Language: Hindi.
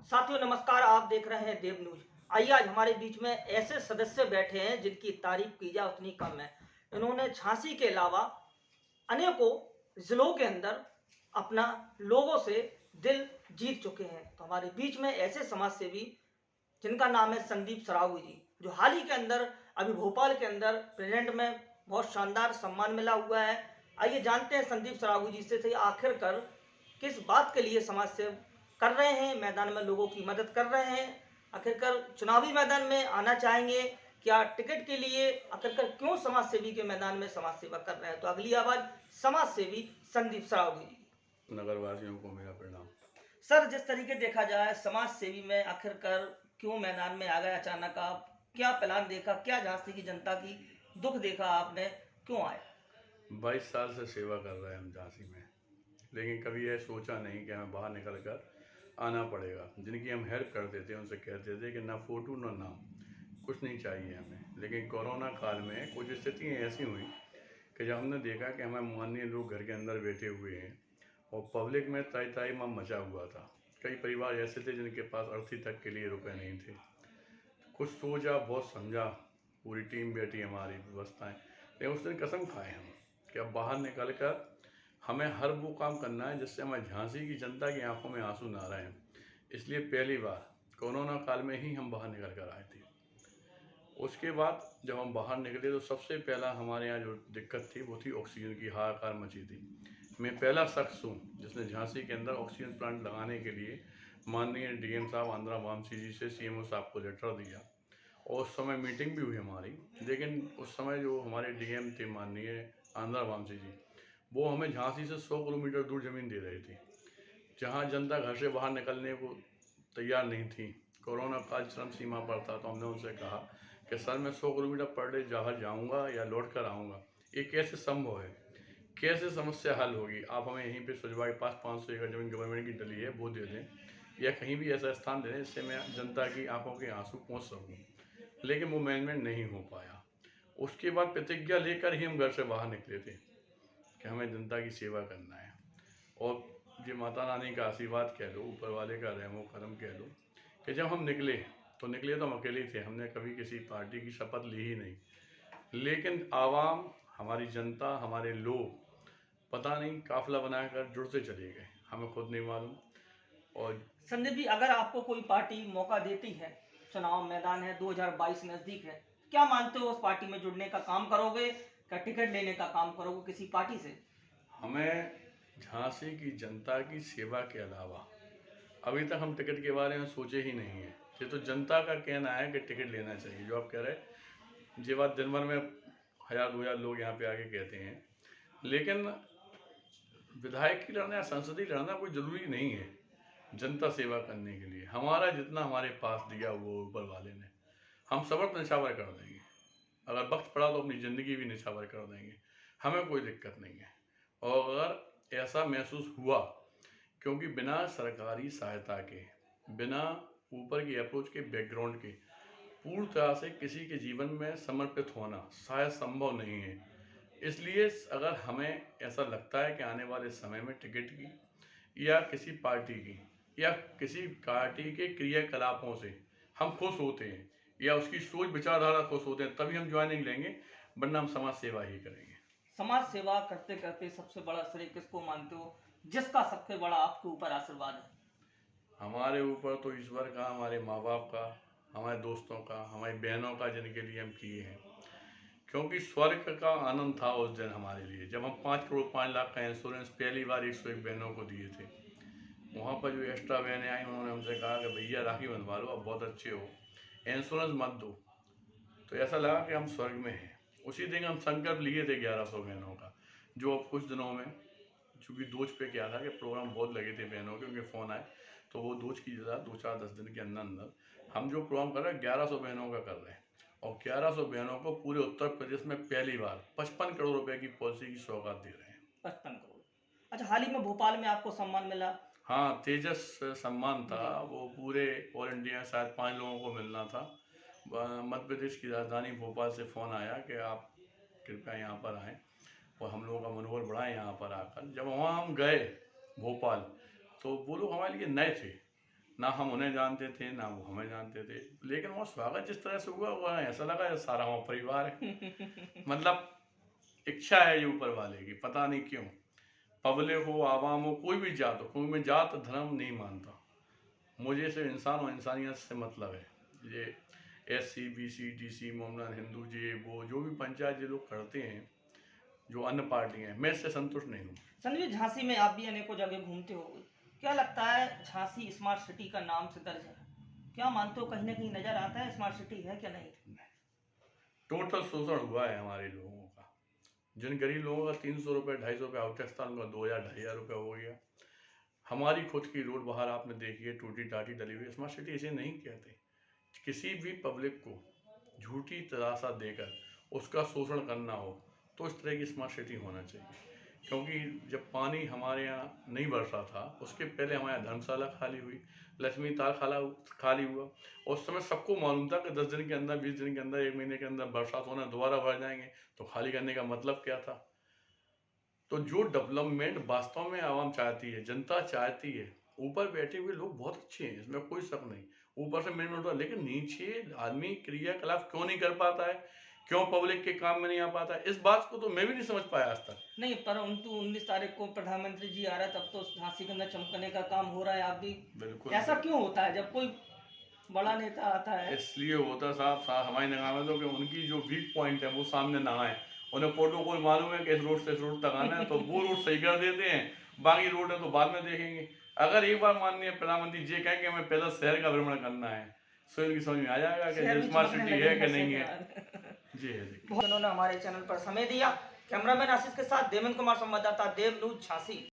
साथियों नमस्कार, आप देख रहे हैं देव न्यूज। आइए आज हमारे बीच में ऐसे सदस्य बैठे हैं जिनकी तारीफ की जाए उतनी कम है। इन्होंने झांसी के अलावा अनेकों जिलों के अंदर अपना लोगों से दिल जीत चुके हैं। तो हमारे बीच में ऐसे समाज सेवी जिनका नाम है संदीप सरावू जी, जो हाल ही के अंदर अभी भोपाल के अंदर प्रेजेंट में बहुत शानदार सम्मान मिला हुआ है। आइए जानते हैं संदीप सरावू जी से आखिरकार किस बात के लिए समाज सेवा कर रहे हैं, मैदान में लोगों की मदद कर रहे हैं, आखिरकार चुनावी मैदान में आना चाहेंगे क्या टिकट के लिए, आखिरकार क्यों समाज सेवी के मैदान में समाज सेवा कर रहे हैं। तो अगली आवाज समाज सेवी संदीप सरावगी जी। नगरवासियों को मेरा प्रणाम। सर, जिस तरीके देखा जाए समाज सेवी में आखिरकार क्यों मैदान में आ गए अचानक आप, क्या प्लान देखा, क्या झांसी की जनता की दुख देखा आपने, क्यों आए? 22 साल से सेवा कर रहे हैं हम झांसी में, लेकिन कभी यह सोचा नहीं कि हमें बाहर निकल कर आना पड़ेगा। जिनकी हम हेल्प करते थे उनसे कहते थे कि ना फ़ोटो ना नाम, कुछ नहीं चाहिए हमें। लेकिन कोरोना काल में कुछ स्थितियाँ ऐसी हुई कि जब हमने देखा कि हमें माननीय लोग घर के अंदर बैठे हुए हैं और पब्लिक में ताई ताई माम मचा हुआ था। कई परिवार ऐसे थे जिनके पास अर्थी तक के लिए रुपए नहीं थे। कुछ सोचा, बहुत समझा, पूरी टीम बैठी हमारी व्यवस्थाएं, लेकिन उस दिन कसम खाए हम कि अब बाहर निकल कर हमें हर वो काम करना है जिससे हमें झांसी की जनता की आंखों में आंसू ना रहें। इसलिए पहली बार कोरोना काल में ही हम बाहर निकल कर आए थे। उसके बाद जब हम बाहर निकले तो सबसे पहला हमारे यहाँ जो दिक्कत थी वो थी ऑक्सीजन की, हाहाकार मची थी। मैं पहला शख्स हूँ जिसने झांसी के अंदर ऑक्सीजन प्लांट लगाने के लिए माननीय डीएम साहब आंध्रा वामसी जी से सीएमओ साहब को लेटर दिया और उस समय मीटिंग भी हुई हमारी। लेकिन उस समय जो हमारे डीएम थे माननीय आंध्रा वामसी जी, वो हमें झांसी से 100 किलोमीटर दूर ज़मीन दे रहे थे, जहाँ जनता घर से बाहर निकलने को तैयार नहीं थी। कोरोना काल चरम सीमा पर था, तो हमने उनसे कहा कि सर मैं 100 किलोमीटर पर डे जहाँ जाऊँगा या लौट कर आऊँगा, ये कैसे संभव है, कैसे समस्या हल होगी। आप हमें यहीं पे सुजवा के पास 500 एकड़ ज़मीन गवर्नमेंट की डली है वो दे दें, या कहीं भी ऐसा स्थान दे दें जिससे मैं जनता की आंखों के आंसू पहुँच सकूँ। लेकिन वो मैनेजमेंट नहीं हो पाया। उसके बाद प्रतिज्ञा लेकर ही हम घर से बाहर निकले थे कि हमें जनता की सेवा करना है। और ये माता रानी का आशीर्वाद कह लो, ऊपर वाले का रहमो करम कह लो, कि जब हम निकले तो हम अकेले थे। हमने कभी किसी पार्टी की शपथ ली ही नहीं। लेकिन आवाम, हमारी जनता, हमारे लोग पता नहीं काफिला बनाकर जुड़ते चले गए, हमें खुद नहीं मालूम। और संदीप जी, अगर आपको कोई पार्टी मौका देती है, चुनाव मैदान है, 2022 नजदीक है, क्या मानते हो उस पार्टी में जुड़ने का काम करोगे, क्या टिकट लेने का काम करोगे किसी पार्टी से? हमें झांसी की जनता की सेवा के अलावा अभी तक हम टिकट के बारे में सोचे ही नहीं है। ये तो जनता का कहना है कि टिकट लेना चाहिए। जो आप कह रहे हैं, ये बात दिन भर में 1000-2000 लोग यहाँ पे आके कहते हैं। लेकिन विधायक की लड़ना या संसदीय लड़ना कोई ज़रूरी नहीं है जनता सेवा करने के लिए। हमारा जितना हमारे पास दिया हुआ ऊपर वाले ने, हम समर्थ निछावर कर देंगे। अगर वक्त पड़ा तो अपनी ज़िंदगी भी निछावर कर देंगे, हमें कोई दिक्कत नहीं है। और अगर ऐसा महसूस हुआ, क्योंकि बिना सरकारी सहायता के, बिना ऊपर की अप्रोच के, बैकग्राउंड के, पूर्ण तरह से किसी के जीवन में समर्पित होना शायद संभव नहीं है। इसलिए अगर हमें ऐसा लगता है कि आने वाले समय में टिकट की या किसी पार्टी की या किसी पार्टी के क्रियाकलापों से हम खुश होते हैं या उसकी सोच विचारधारा खुश होते हैं, तभी हम ज्वाइनिंग लेंगे, वरना हम समाज सेवा ही करेंगे। समाज सेवा करते करते सबसे बड़ा श्रेय किसको मानते हो, जिसका सबसे बड़ा आपके ऊपर आशीर्वाद है? हमारे ऊपर तो ईश्वर का, हमारे माँ बाप का, हमारे दोस्तों का, हमारी बहनों का, जिनके लिए हम किए हैं। क्योंकि स्वर्ग का आनंद था उस दिन हमारे लिए, जब हम 5 करोड़ 5 लाख का इंश्योरेंस पहली बार 101 बहनों को दिए थे। वहाँ पर जो एक्स्ट्रा बहनें आई, उन्होंने हमसे कहा कि भैया राखी बंधवा लो, अब बहुत अच्छे हो, इंश्योरेंस मत दो। तो ऐसा लगा कि हम स्वर्ग में हैं। उसी दिन हम संकल्प लिए थे 1100 बहनों का, जो अब कुछ दिनों में, चूँकि दोज पे क्या था कि प्रोग्राम बहुत लगे थे बहनों के, उनके फ़ोन आए, तो वो दोज की जगह 2-4-10 दिन के अंदर अंदर हम जो प्रोग्राम कर रहे हैं 1100 बहनों का कर रहे हैं। और 1100 बहनों को पूरे उत्तर प्रदेश में पहली बार 55 करोड़ रुपए की पॉलिसी की सौगात दे रहे हैं। 55 करोड़। अच्छा, हाल ही में भोपाल में आपको सम्मान मिला। हाँ, तेजस सम्मान था। जी। वो पूरे ऑल इंडिया शायद 5 लोगों को मिलना था। मध्य प्रदेश की राजधानी भोपाल से फ़ोन आया कि आप कृपया यहाँ पर आएँ, और हम लोगों का मनोबल बढ़ा यहाँ पर आकर। जब वहाँ हम गए भोपाल, तो वो लोग हमारे लिए नए थे। ना हम उन्हें जानते थे ना वो हमें जानते थे, लेकिन वो स्वागत जिस तरह से हुआ हुआ ऐसा लगा जैसे सारा हमारा परिवार है। मतलब इच्छा है ये ऊपर वाले की, पता नहीं क्यों। पब्लिक हो, आवाम हो, कोई भी जात हो, कोई मैं जात धर्म नहीं मानता। मुझे सिर्फ इंसान और इंसानियत से मतलब है। ये SC BC DC मोमडन हिंदू ये वो जो भी पंचायत ये लोग करते हैं, जो अन्य पार्टी हैं, मैं इससे संतुष्ट नहीं हूँ। संजय जी, झांसी में आप भी अनेकों जगह घूमते हो, क्या लगता है झांसी स्मार्ट सिटी का नाम से दर्ज है? क्या मानते हो, कहीं ना कहीं नजर आता है स्मार्ट सिटी है क्या नहीं? टोटल शोषण हुआ है हमारे लोगों का। जिन गरीब लोगों का 300 रुपये 250 रुपये आउट टैक्स था, उनका 2000-2500 रुपये हो गया। हमारी खुद की रोड बाहर आपने देखी है, टूटी टाटी डली हुई। स्मार्ट सिटी इसे नहीं कहते। किसी भी पब्लिक को झूठी तरासा देकर उसका शोषण करना हो तो इस तरह की स्मार्ट सिटी होना चाहिए। क्योंकि जब पानी हमारे यहाँ नहीं बरसा था, उसके पहले हमारे यहाँ धर्मशाला खाली हुई, लक्ष्मी ताल खाली हुआ। उस समय सबको मालूम था कि 10 दिन के अंदर, 20 दिन के अंदर, 1 महीने के अंदर बरसात होना, दोबारा भर जाएंगे। तो खाली करने का मतलब क्या था? तो जो डेवलपमेंट वास्तव में आवाम चाहती है, जनता चाहती है, ऊपर बैठे हुए लोग बहुत अच्छे हैं, इसमें कोई शक नहीं, ऊपर से मिनट होता, लेकिन नीचे आदमी क्रियाकलाप क्यों नहीं कर पाता है, क्यों पब्लिक के काम में नहीं आ पाता है, इस बात को तो मैं भी नहीं समझ पाया आज तक। नहीं, पर 19 तारीख को प्रधानमंत्री जी आ रहा है, तब तो झांसी के अंदर चमकने का काम हो रहा है। आप भी बिल्कुल। ऐसा क्यों होता है जब कोई बड़ा नेता आता है? इसलिए होता साहब हमारी निगाह में तो कि उनकी जो वीक पॉइंट है वो सामने ना आए। उन्हें प्रोटोकॉल मालूम है कि इस रोड से इस रोड तक आना है, तो वो रोड सही कर देते हैं, बाकी रोड है तो बाद में देखेंगे। अगर एक बार माननीय प्रधानमंत्री जी कहें कि हमें पैदल शहर का भ्रमण करना है, तो इनकी समझ में आ जाएगा शहर कि भी स्मार्ट चमकने सिटी लगे है कि हैं नहीं शहर है। के बाद। जी है जी। बहुत उन्होंने हमारे चैनल पर समय दिया। कैमरामैन आशीष के साथ देवेंद्र कुमार, संवाददाता देव न्यूज झांसी।